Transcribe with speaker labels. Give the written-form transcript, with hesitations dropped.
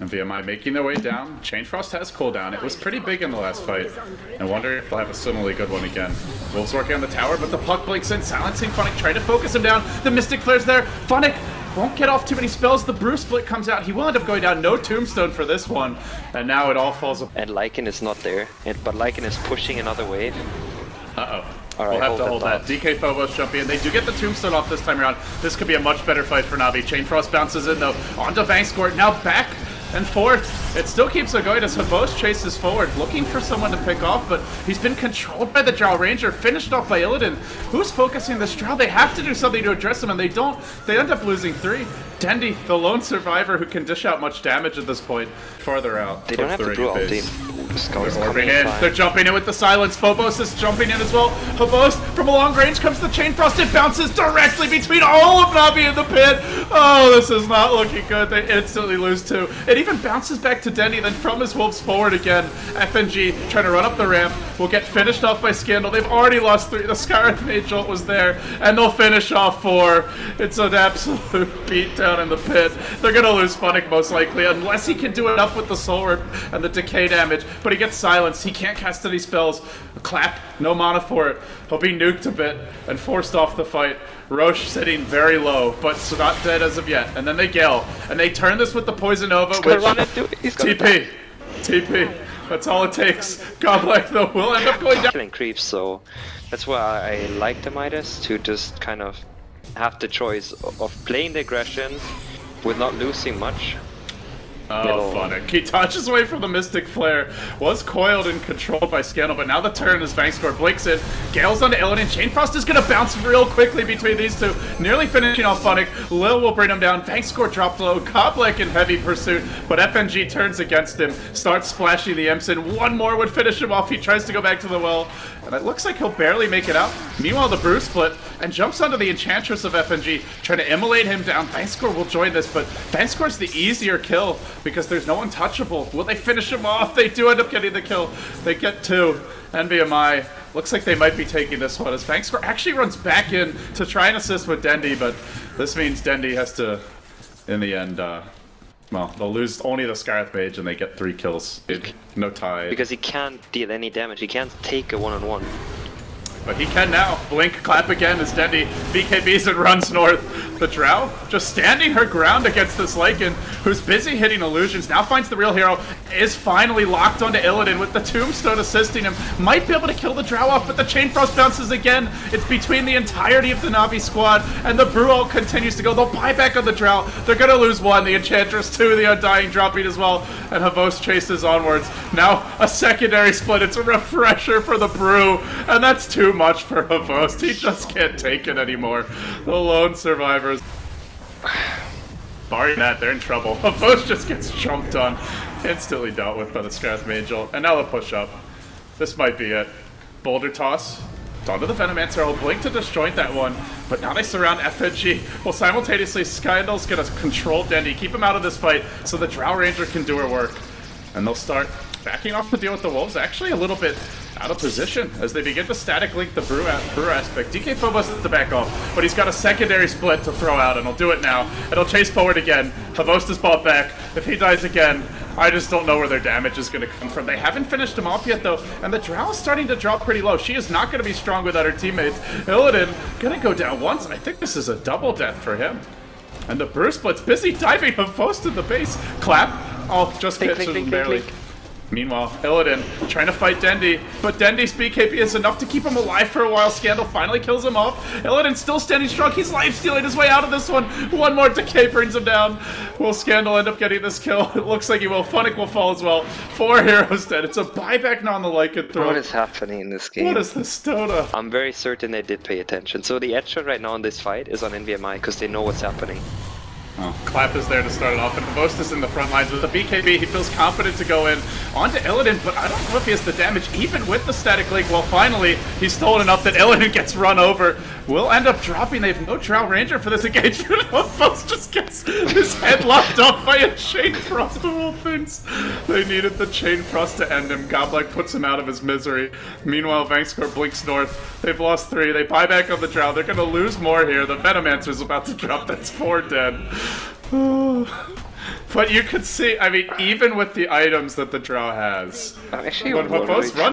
Speaker 1: NVMI making their way down. Chainfrost has cooldown. It was pretty big in the last fight. I wonder if they'll have a similarly good one again. Wolves working on the tower, but the puck blinks in, silencing Funnick, trying to focus him down. The Mystic Flare's there. Funnick won't get off too many spells. The Brew Split comes out. He will end up going down. No Tombstone for this one. And now it all falls apart.
Speaker 2: And Lycan is not there, but Lycan is pushing another wave.
Speaker 1: Uh-oh.
Speaker 2: All right,
Speaker 1: we'll have to hold that. DK Phobos jumping in. They do get the Tombstone off this time around. This could be a much better fight for Navi. Chainfrost bounces in though. Onto Vangscourt. Now back and forth. It still keeps it going as Habos chases forward, looking for someone to pick off, but he's been controlled by the Drow Ranger, finished off by Illidan. Who's focusing this Drow? They have to do something to address him, and they don't. They end up losing 3. Dendy, the lone survivor who can dish out much damage at this point, farther out.
Speaker 2: They don't have to do all the scouts
Speaker 1: coming in. They're jumping in with the silence. Phobos is jumping in as well. Habos, from a long range, comes the Chainfrost. It bounces directly between all of Navi in the pit. Oh, this is not looking good. They instantly lose 2. It even bounces back to Denny, then from his wolves forward again. FNG trying to run up the ramp. Will get finished off by Scandal. They've already lost 3. The Scarlet Mage Jolt was there, and they'll finish off 4. It's an absolute beatdown in the pit. They're gonna lose Funnick most likely, unless he can do enough with the Soul Rip and the decay damage. But he gets silenced. He can't cast any spells. A clap, no mana for it. He'll be nuked a bit and forced off the fight. Roche sitting very low, but not dead as of yet. And then they Gale, and they turn this with the Poison Nova, which TP. TP. That's all it takes. Godlike though will end up going down.
Speaker 2: Killing creeps, so that's why I like the Midas, to just kind of have the choice of playing the aggression with not losing much.
Speaker 1: Oh, Funnick. He touches away from the Mystic Flare. Was coiled and controlled by Scandal, but now the turn as Vangscourt blinks in. Gale's onto Illidan. Chainfrost is going to bounce real quickly between these two. Nearly finishing off Funnick. Lil will bring him down. Vangscourt dropped low. Goblek in heavy pursuit, but FNG turns against him. Starts splashing the imps in. One more would finish him off. He tries to go back to the well, and it looks like he'll barely make it out. Meanwhile, the Brew Split and jumps onto the Enchantress of FNG, trying to immolate him down. Vangscourt will join this, but Vangscourt's the easier kill because there's no untouchable. Will they finish him off? They do end up getting the kill. They get 2. NVMI looks like they might be taking this one as Vangscourt actually runs back in to try and assist with Dendy, but this means Dendy has to, in the end, well, they'll lose only the Scarlet Mage and they get 3 kills. No tie.
Speaker 2: Because he can't deal any damage. He can't take a one-on-one.
Speaker 1: But he can now. Blink, clap again as Dendy BKBs and runs north. The Drow just standing her ground against this Lycan, who's busy hitting illusions. Now finds the real hero. Is finally locked onto Illidan with the Tombstone assisting him. Might be able to kill the Drow off, but the Chainfrost bounces again. It's between the entirety of the Navi squad, and the Brew ult continues to go. They'll buy back on the Drow. They're gonna lose 1. The Enchantress 2, the Undying dropping as well, and Havos chases onwards. Now a secondary split. It's a refresher for the Brew, and that's too much for Havos. He just can't take it anymore. The lone survivors. Barring that, they're in trouble. Havos just gets jumped on. Instantly dealt with by the Scarlet Mage Jolt. And now they'll push up. This might be it. Boulder toss. Onto the Venomancer. He'll blink to disjoint that one. But now they surround FNG. Well, simultaneously, Skyndel's gonna control Dendy, keep him out of this fight so the Drow Ranger can do her work. And they'll start backing off to deal with the Wolves. Actually a little bit out of position as they begin to static link the Brew aspect. DK Phobos has to back off, but he's got a secondary split to throw out, and he'll do it now. And he'll chase forward again. Havost is bought back. If he dies again, I just don't know where their damage is going to come from. They haven't finished him off yet, though, and the Drow is starting to drop pretty low. She is not going to be strong without her teammates. Illidan going to go down once, and I think this is a double death for him. And the Brew Split's busy diving Havost in the base. Clap. Oh, just catches him barely. Meanwhile, Illidan trying to fight Dendy, but Dendy's BKB is enough to keep him alive for a while. Scandal finally kills him off. Illidan still standing strong. He's life-stealing his way out of this one. One more decay brings him down. Will Scandal end up getting this kill? It looks like he will. Funnick will fall as well. 4 heroes dead. It's a buyback now on the Lycan throw.
Speaker 2: What is happening in this game?
Speaker 1: What is this Dota?
Speaker 2: I'm very certain they did pay attention. So the headshot right now in this fight is on NVMI because they know what's happening.
Speaker 1: Oh, Clap is there to start it off, and Havost is in the front lines with a BKB. He feels confident to go in onto Illidan, but I don't know if he has the damage, even with the static link. Well, finally, he's stolen enough that Illidan gets run over. Will end up dropping. They have no Drow Ranger for this engagement. Havost just gets his head locked off by a Chain Frost of all things. They needed the Chain Frost to end him. Godlike puts him out of his misery. Meanwhile, Vangscourt blinks north. They've lost 3. They buy back on the Drow. They're going to lose more here. The Venomancer's about to drop. That's 4 dead. But you can see, I mean, even with the items that the Drow has,
Speaker 2: I'm actually
Speaker 1: when
Speaker 2: worried.
Speaker 1: both run